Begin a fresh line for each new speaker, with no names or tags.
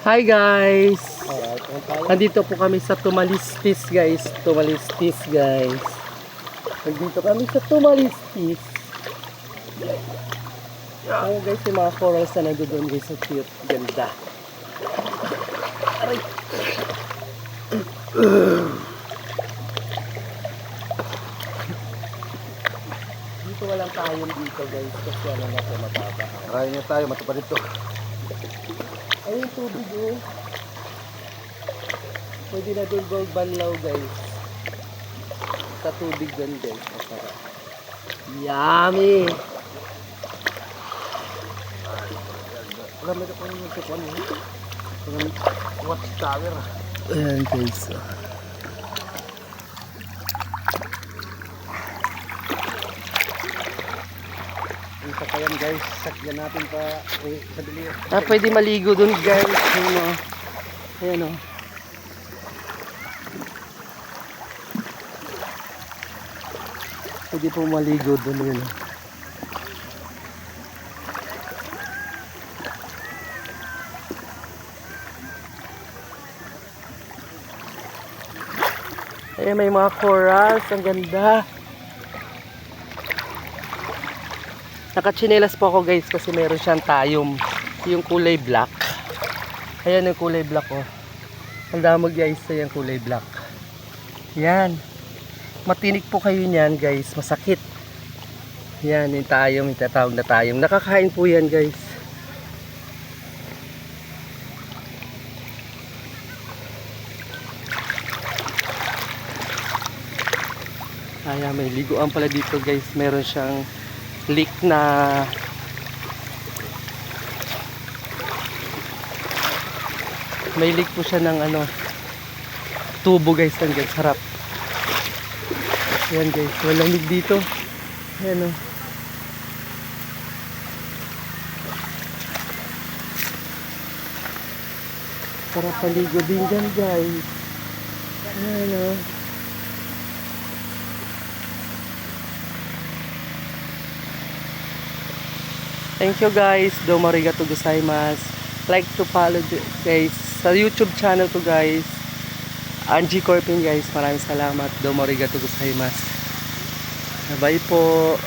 Hi guys!
Alright, kung tayo.
Nandito po kami sa Tumalistis guys. Tumalistis guys. Nandito kami sa Tumalistis. Ayan guys, yung mga corals na nandoon guys. Sa cute. Ganda. Aray. Dito walang tayong dito guys. Kasi ano na ito mababa.
Try nyo tayo, matupad ito.
Ay, yung tubig oh. Pwede na doon banlaw guys. Sa tubig doon guys. Masarap. Yummy!
Wala, meron ko yung tupuan mo. Yung watchtower.
Ayan guys.
Yung sakayan guys, sakyan natin pa sa bilir.
Pwede maligo doon guys. Ayan o. Ayan o. Pwede po maligo doon yun. Ayan, may mga corals. Ang ganda. Nakachinelas po ako guys kasi meron siyang tayom. Yung kulay black. Ayan yung kulay black oh. Ang dami guys yung kulay black. Yan. Matinik po kayo niyan guys. Masakit. Yan yung tayom. Yung tatawag na tayom. Nakakain po yan guys. Ayan, may liguan pala dito guys. Meron siyang leak na may leak po siya ng ano tubo guys. Yan guys, harap. Yan guys, malamig dito. Ayan o. Sarap paligo din dyan guys. Ayan o. Thank you guys. Domo arigatou gozaimasu. Like to follow guys sa YouTube channel to guys. Angie Corpin guys. Maraming salamat. Domo arigatou gozaimasu. Bye po.